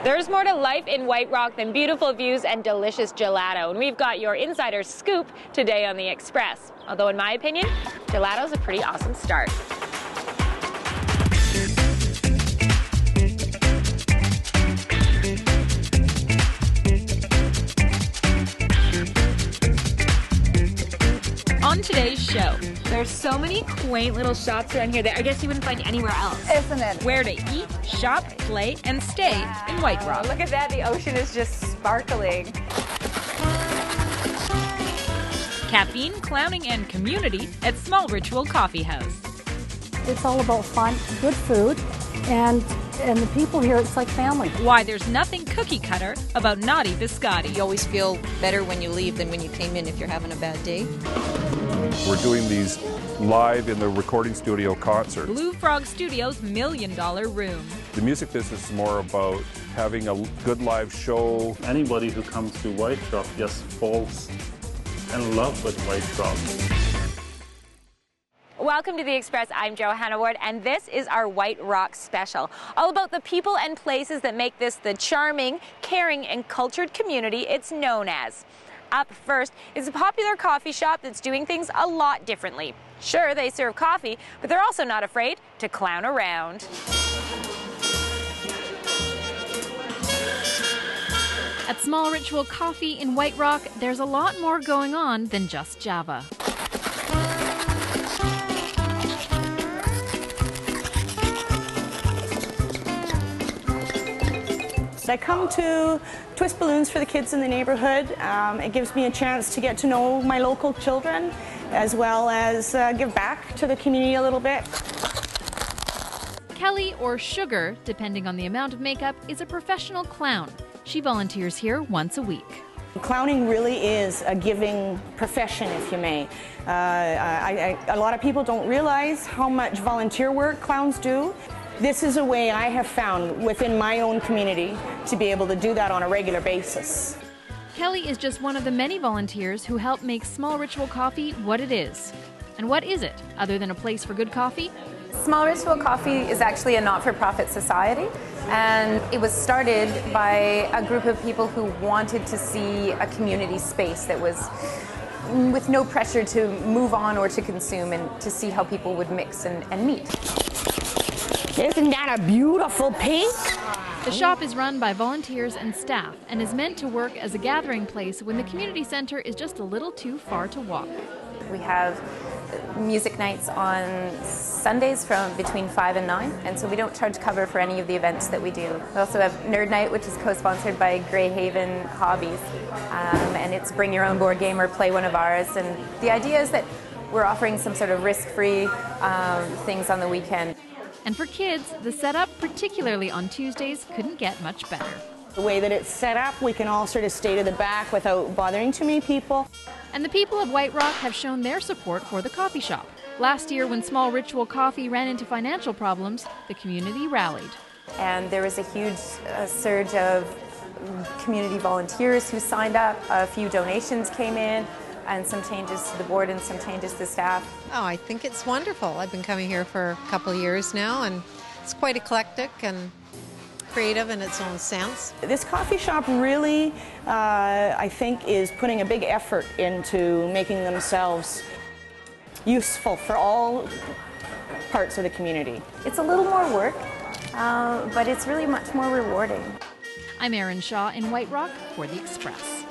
There's more to life in White Rock than beautiful views and delicious gelato, and we've got your insider scoop today on the Express. Although in my opinion, gelato's a pretty awesome start. On today's show, there's so many quaint little shops around here that I guess you wouldn't find anywhere else. Isn't it? Where to eat, shop, play, and stay in White Rock. Look at that, the ocean is just sparkling. Caffeine, clowning, and community at Small Ritual Coffee House. It's all about fun, good food, and the people here, it's like family. Why there's nothing cookie cutter about Naughty Biscotti. You always feel better when you leave than when you came in if you're having a bad day. We're doing these live in the recording studio concerts. Blue Frog Studios' $1 million room. The music business is more about having a good live show. Anybody who comes to White Rock just falls in love with White Rock. Welcome to The Express. I'm Johanna and this is our White Rock special. All about the people and places that make this the charming, caring, and cultured community it's known as. Up first is a popular coffee shop that's doing things a lot differently. Sure, they serve coffee, but they're also not afraid to clown around. At Small Ritual Coffee in White Rock, there's a lot more going on than just Java. I come to twist balloons for the kids in the neighborhood. It gives me a chance to get to know my local children, as well as give back to the community a little bit. Kelly, or Sugar, depending on the amount of makeup, is a professional clown. She volunteers here once a week. Clowning really is a giving profession, if you may. A lot of people don't realize how much volunteer work clowns do. This is a way I have found within my own community to be able to do that on a regular basis. Kelly is just one of the many volunteers who help make Small Ritual Coffee what it is. And what is it, other than a place for good coffee? Small Ritual Coffee is actually a not-for-profit society, and it was started by a group of people who wanted to see a community space that was with no pressure to move on or to consume, and to see how people would mix and meet. Isn't that a beautiful pink? The shop is run by volunteers and staff and is meant to work as a gathering place when the community center is just a little too far to walk. We have music nights on Sundays from between 5 and 9, and so we don't charge cover for any of the events that we do. We also have Nerd Night, which is co-sponsored by Greyhaven Hobbies, and it's bring your own board game or play one of ours, and the idea is that we're offering some sort of risk-free things on the weekend. And for kids, the setup, particularly on Tuesdays, couldn't get much better. The way that it's set up, we can all sort of stay to the back without bothering too many people. And the people of White Rock have shown their support for the coffee shop. Last year, when Small Ritual Coffee ran into financial problems, the community rallied. And there was a huge surge of community volunteers who signed up. A few donations came in, and some changes to the board and some changes to staff. Oh, I think it's wonderful. I've been coming here for a couple of years now, and it's quite eclectic and creative in its own sense. This coffee shop really, I think, is putting a big effort into making themselves useful for all parts of the community. It's a little more work, but it's really much more rewarding. I'm Erin Shaw in White Rock for The Express.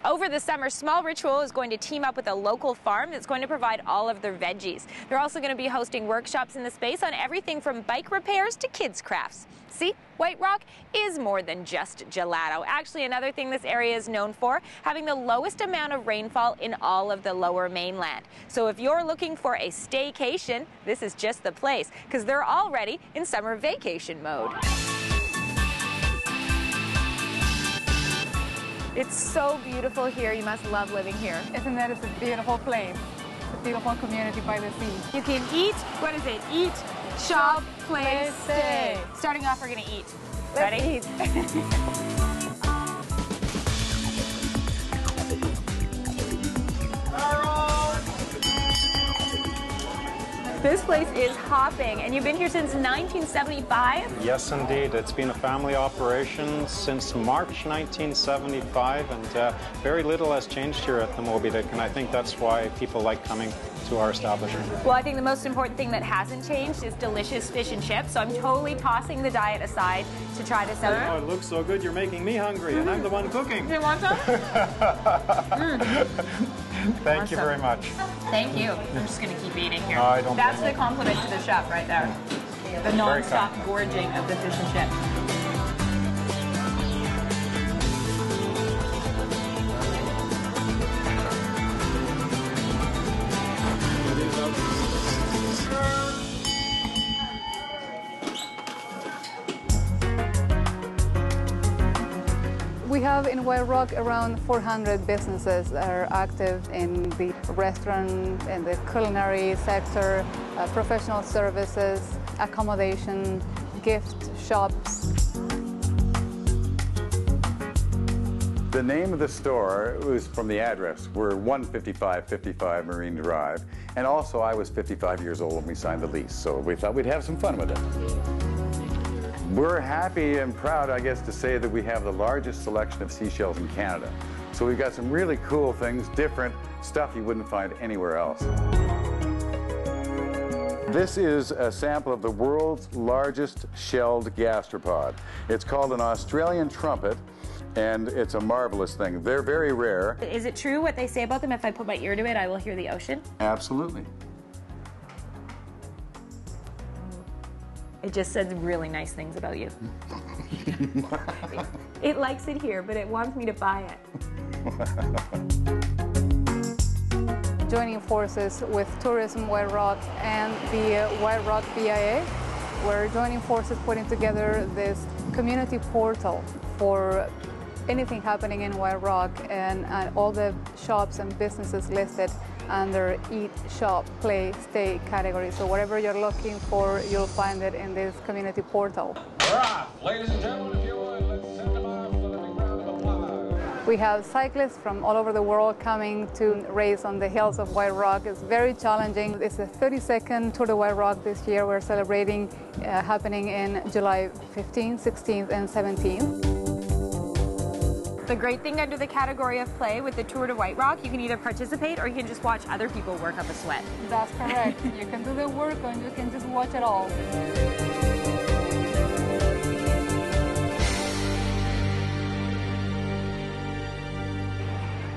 Over the summer, Small Ritual is going to team up with a local farm that's going to provide all of their veggies. They're also going to be hosting workshops in the space on everything from bike repairs to kids' crafts. See, White Rock is more than just gelato. Actually, another thing this area is known for, having the lowest amount of rainfall in all of the Lower Mainland. So if you're looking for a staycation, this is just the place, because they're already in summer vacation mode. It's so beautiful here. You must love living here. Isn't that? It's a beautiful place. It's a beautiful community by the sea. You can eat, what is it? Eat, shop, play, stay. Starting off, we're gonna eat. Ready? Let's eat. This place is hopping, and you've been here since 1975? Yes, indeed. It's been a family operation since March 1975, and very little has changed here at the Moby Dick, and I think that's why people like coming to our establishment. Well, I think the most important thing that hasn't changed is delicious fish and chips, so I'm totally tossing the diet aside to try this out. Oh, it looks so good. You're making me hungry, and I'm the one cooking. Do you want some? Thank you very much. Thank you. I'm just going to keep eating here. I don't That's blame the compliment to the chef right there. The non-stop gorging of the fish and chips. We have in White Rock around 400 businesses that are active in the restaurant and the culinary sector, professional services, accommodation, gift shops. The name of the store was from the address. We're 15555 Marine Drive, and also I was 55 years old when we signed the lease, so we thought we'd have some fun with it. We're happy and proud, I guess, to say that we have the largest selection of seashells in Canada. So we've got some really cool things, different stuff you wouldn't find anywhere else. This is a sample of the world's largest shelled gastropod. It's called an Australian trumpet, and it's a marvelous thing. They're very rare. Is it true what they say about them? If I put my ear to it, I will hear the ocean? Absolutely. It just says really nice things about you. It likes it here, but it wants me to buy it. Joining forces with Tourism White Rock and the White Rock BIA, we're joining forces putting together this community portal for anything happening in White Rock, and all the shops and businesses listed under Eat, Shop, Play, Stay category. So whatever you're looking for, you'll find it in this community portal. All right, ladies and gentlemen, if you would, let's send them out with a big round of applause. We have cyclists from all over the world coming to race on the hills of White Rock. It's very challenging. It's the 32nd Tour de White Rock this year. We're celebrating happening in July 15th, 16th, and 17th. The great thing under the category of play with the Tour de White Rock, you can either participate or you can just watch other people work up a sweat. That's correct. You can do the work and you can just watch it all.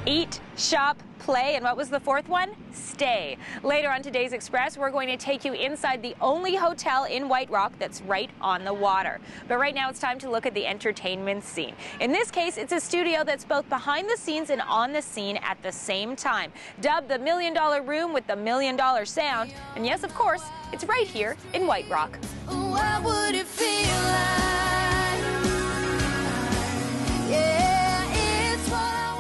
Eat, shop, play, and what was the fourth one? Stay. Later on today's Express, we're going to take you inside the only hotel in White Rock that's right on the water. But right now it's time to look at the entertainment scene. In this case, it's a studio that's both behind the scenes and on the scene at the same time. Dubbed the $1 Million Room with the $1 Million Sound. And yes, of course, it's right here in White Rock. What would it feel like? Yeah.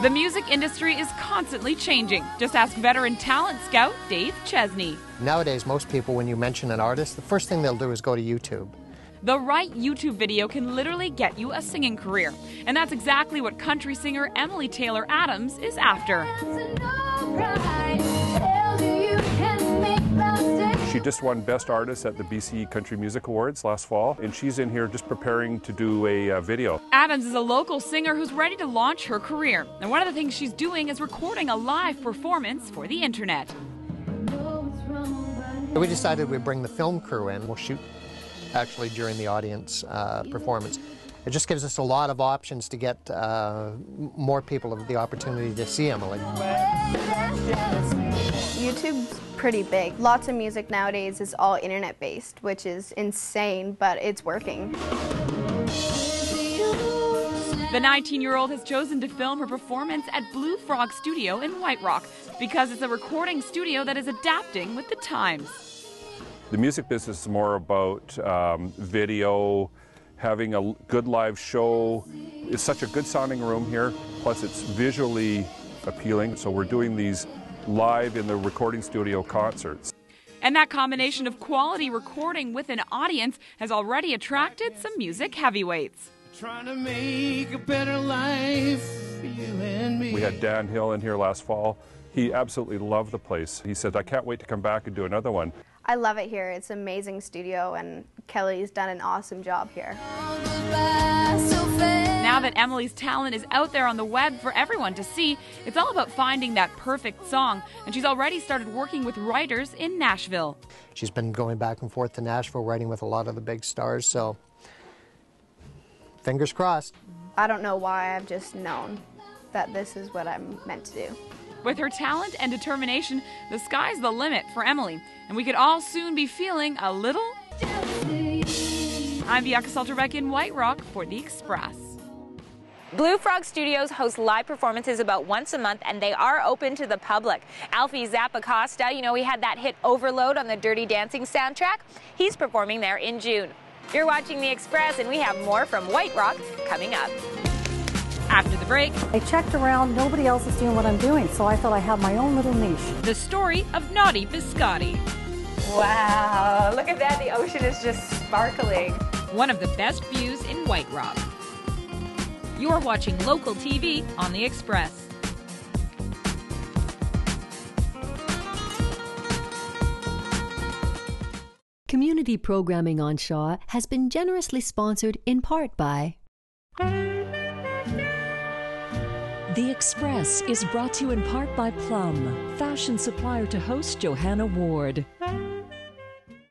The music industry is constantly changing. Just ask veteran talent scout Dave Chesney. Nowadays, most people, when you mention an artist, the first thing they'll do is go to YouTube. The right YouTube video can literally get you a singing career. And that's exactly what country singer Emily Taylor Adams is after. She just won Best Artist at the BC Country Music Awards last fall, and she's in here just preparing to do a video. Adams is a local singer who's ready to launch her career. And one of the things she's doing is recording a live performance for the internet. We decided we'd bring the film crew in. We'll shoot actually during the audience performance. It just gives us a lot of options to get more people the opportunity to see Emily. YouTube's pretty big. Lots of music nowadays is all internet-based, which is insane, but it's working. The 19-year-old has chosen to film her performance at Blue Frog Studio in White Rock because it's a recording studio that is adapting with the times. The music business is more about video, having a good live show. It's such a good sounding room here, plus it's visually appealing, so we're doing these live in the recording studio concerts. And that combination of quality recording with an audience has already attracted some music heavyweights. Trying to make a better life for you and me. We had Dan Hill in here last fall. He absolutely loved the place. He said, I can't wait to come back and do another one. I love it here. It's an amazing studio, and Kelly's done an awesome job here. Now that Emily's talent is out there on the web for everyone to see, it's all about finding that perfect song, and she's already started working with writers in Nashville. She's been going back and forth to Nashville, writing with a lot of the big stars, so fingers crossed. I don't know why, I've just known that this is what I'm meant to do. With her talent and determination, the sky's the limit for Emily, and we could all soon be feeling a little... I'm Bianca Solterbeck in White Rock for The Express. Blue Frog Studios hosts live performances about once a month, and they are open to the public. Alfie Zappacosta, you know, he had that hit Overload on the Dirty Dancing soundtrack. He's performing there in June. You're watching The Express, and we have more from White Rock coming up. After the break, I checked around, nobody else is doing what I'm doing, so I thought I had my own little niche. the story of Naughty Biscotti. Wow, look at that. The ocean is just sparkling. One of the best views in White Rock. You're watching local TV on The Express. Community programming on Shaw has been generously sponsored in part by... The Express is brought to you in part by Plum, fashion supplier to host Johanna Ward.